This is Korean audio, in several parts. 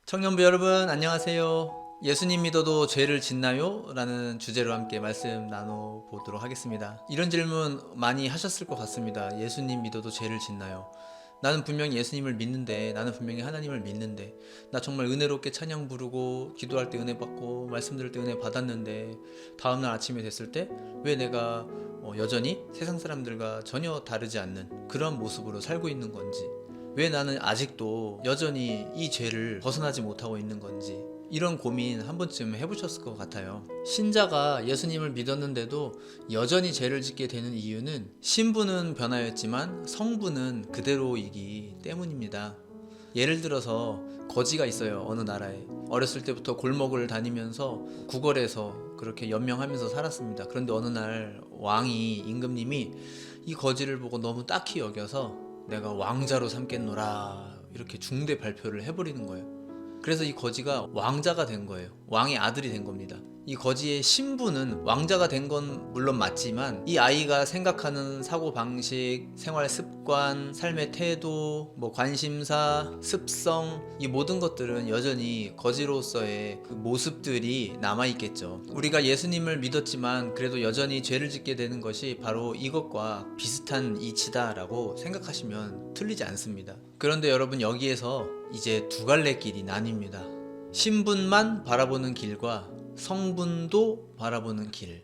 청년부 여러분 안녕하세요. 예수님 믿어도 죄를 짓나요? 라는 주제로 함께 말씀 나눠보도록 하겠습니다. 이런 질문 많이 하셨을 것 같습니다. 예수님 믿어도 죄를 짓나요? 나는 분명히 예수님을 믿는데, 나는 분명히 하나님을 믿는데, 나 정말 은혜롭게 찬양 부르고 기도할 때 은혜 받고 말씀 들을 때 은혜 받았는데, 다음날 아침에 됐을 때 왜 내가 여전히 세상 사람들과 전혀 다르지 않는 그런 모습으로 살고 있는 건지, 왜 나는 아직도 여전히 이 죄를 벗어나지 못하고 있는 건지, 이런 고민 한 번쯤 해보셨을 것 같아요. 신자가 예수님을 믿었는데도 여전히 죄를 짓게 되는 이유는 신분은 변하였지만 성분은 그대로이기 때문입니다. 예를 들어서 거지가 있어요. 어느 나라에 어렸을 때부터 골목을 다니면서 구걸해서 그렇게 연명하면서 살았습니다. 그런데 어느 날 왕이, 임금님이 이 거지를 보고 너무 딱히 여겨서 내가 왕자로 삼겠노라 이렇게 중대 발표를 해버리는 거예요. 그래서 이 거지가 왕자가 된 거예요. 왕의 아들이 된 겁니다. 이 거지의 신분은 왕자가 된 건 물론 맞지만, 이 아이가 생각하는 사고방식, 생활 습관, 삶의 태도, 관심사, 습성, 이 모든 것들은 여전히 거지로서의 그 모습들이 남아있겠죠. 우리가 예수님을 믿었지만 그래도 여전히 죄를 짓게 되는 것이 바로 이것과 비슷한 이치다라고 생각하시면 틀리지 않습니다. 그런데 여러분, 여기에서 이제 두 갈래 길이 나뉩니다. 신분만 바라보는 길과 성분도 바라보는 길,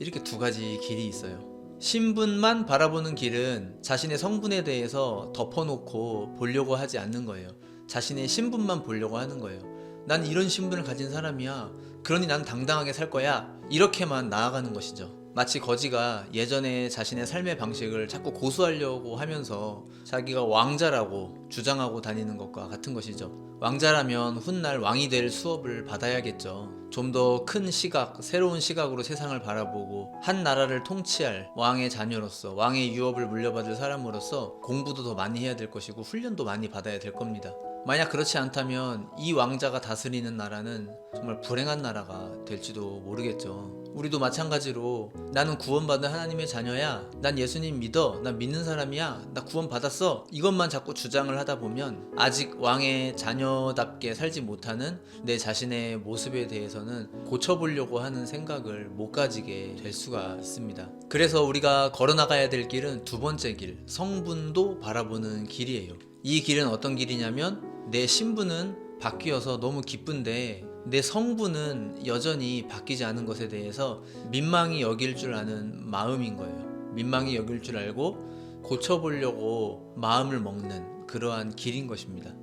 이렇게 두 가지 길이 있어요. 신분만 바라보는 길은 자신의 성분에 대해서 덮어놓고 보려고 하지 않는 거예요. 자신의 신분만 보려고 하는 거예요. 난 이런 신분을 가진 사람이야, 그러니 난 당당하게 살 거야, 이렇게만 나아가는 것이죠. 마치 거지가 예전에 자신의 삶의 방식을 자꾸 고수하려고 하면서 자기가 왕자라고 주장하고 다니는 것과 같은 것이죠. 왕자라면 훗날 왕이 될 수업을 받아야겠죠. 좀 더 큰 시각, 새로운 시각으로 세상을 바라보고 한 나라를 통치할 왕의 자녀로서, 왕의 유업을 물려받을 사람으로서 공부도 더 많이 해야 될 것이고 훈련도 많이 받아야 될 겁니다. 만약 그렇지 않다면 이 왕자가 다스리는 나라는 정말 불행한 나라가 될지도 모르겠죠. 우리도 마찬가지로 나는 구원받은 하나님의 자녀야, 난 예수님 믿어, 난 믿는 사람이야, 나 구원받았어, 이것만 자꾸 주장을 하다 보면 아직 왕의 자녀답게 살지 못하는 내 자신의 모습에 대해서는 고쳐보려고 하는 생각을 못 가지게 될 수가 있습니다. 그래서 우리가 걸어나가야 될 길은 두 번째 길, 성분도 바라보는 길이에요. 이 길은 어떤 길이냐면, 내 신분은 바뀌어서 너무 기쁜데 내 성분은 여전히 바뀌지 않은 것에 대해서 민망히 여길 줄 아는 마음인 거예요. 민망히 여길 줄 알고 고쳐보려고 마음을 먹는 그러한 길인 것입니다.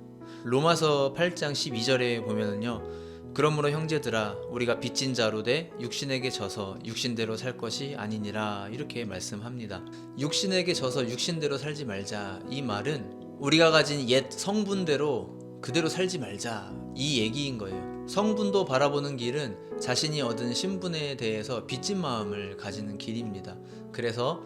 로마서 8장 12절에 보면은요, 그러므로 형제들아, 우리가 빚진 자로 돼 육신에게 져서 육신대로 살 것이 아니니라, 이렇게 말씀합니다. 육신에게 져서 육신대로 살지 말자, 이 말은 우리가 가진 옛 성분대로 그대로 살지 말자, 이 얘기인 거예요. 성분도 바라보는 길은 자신이 얻은 신분에 대해서 빚진 마음을 가지는 길입니다. 그래서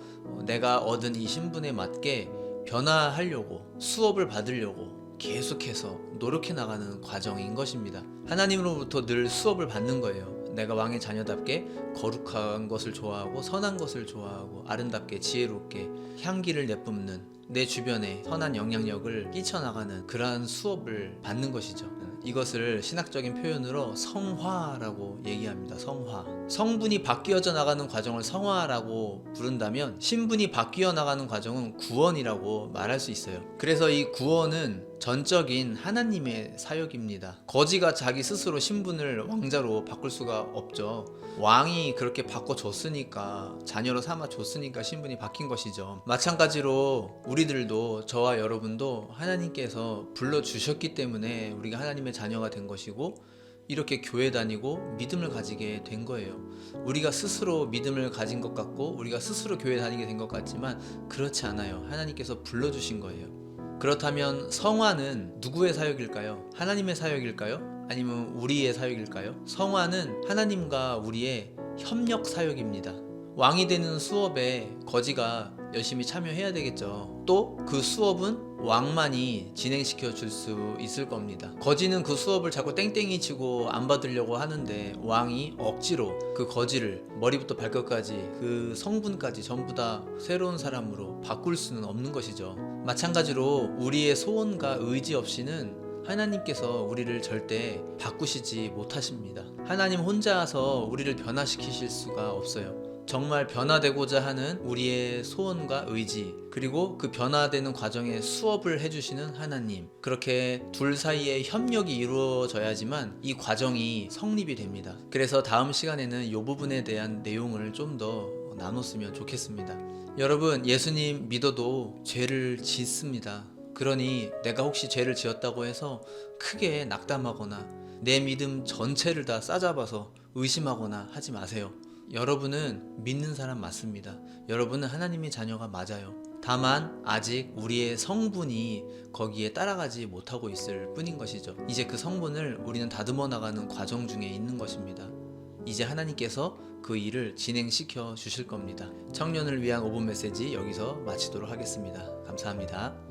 내가 얻은 이 신분에 맞게 변화하려고, 수업을 받으려고 계속해서 노력해 나가는 과정인 것입니다. 하나님으로부터 늘 수업을 받는 거예요. 내가 왕의 자녀답게 거룩한 것을 좋아하고 선한 것을 좋아하고 아름답게 지혜롭게 향기를 내뿜는 내 주변에 선한 영향력을 끼쳐나가는 그러한 수업을 받는 것이죠. 이것을 신학적인 표현으로 성화라고 얘기합니다. 성화. 성분이 바뀌어져 나가는 과정을 성화라고 부른다면, 신분이 바뀌어 나가는 과정은 구원이라고 말할 수 있어요. 그래서 이 구원은 전적인 하나님의 사역입니다. 거지가 자기 스스로 신분을 왕자로 바꿀 수가 없죠. 왕이 그렇게 바꿔줬으니까, 자녀로 삼아줬으니까 신분이 바뀐 것이죠. 마찬가지로 우리들도, 저와 여러분도 하나님께서 불러주셨기 때문에 우리가 하나님의 자녀가 된 것이고, 이렇게 교회 다니고 믿음을 가지게 된 거예요. 우리가 스스로 믿음을 가진 것 같고 우리가 스스로 교회 다니게 된 것 같지만 그렇지 않아요. 하나님께서 불러주신 거예요. 그렇다면 성화는 누구의 사역일까요? 하나님의 사역일까요? 아니면 우리의 사역일까요? 성화는 하나님과 우리의 협력 사역입니다. 왕이 되는 수업에 거지가 열심히 참여해야 되겠죠. 또 그 수업은 왕만이 진행시켜 줄 수 있을 겁니다. 거지는 그 수업을 자꾸 땡땡이 치고 안 받으려고 하는데, 왕이 억지로 그 거지를 머리부터 발끝까지, 그 성분까지 전부 다 새로운 사람으로 바꿀 수는 없는 것이죠. 마찬가지로 우리의 소원과 의지 없이는 하나님께서 우리를 절대 바꾸시지 못하십니다. 하나님 혼자서 우리를 변화시키실 수가 없어요. 정말 변화되고자 하는 우리의 소원과 의지, 그리고 그 변화되는 과정에 수업을 해주시는 하나님, 그렇게 둘 사이에 협력이 이루어져야지만 이 과정이 성립이 됩니다. 그래서 다음 시간에는 이 부분에 대한 내용을 좀 더 나눴으면 좋겠습니다. 여러분, 예수님 믿어도 죄를 짓습니다. 그러니 내가 혹시 죄를 지었다고 해서 크게 낙담하거나 내 믿음 전체를 다 싸잡아서 의심하거나 하지 마세요. 여러분은 믿는 사람 맞습니다. 여러분은 하나님의 자녀가 맞아요. 다만 아직 우리의 성분이 거기에 따라가지 못하고 있을 뿐인 것이죠. 이제 그 성분을 우리는 다듬어 나가는 과정 중에 있는 것입니다. 이제 하나님께서 그 일을 진행시켜 주실 겁니다. 청년을 위한 5분 메시지 여기서 마치도록 하겠습니다. 감사합니다.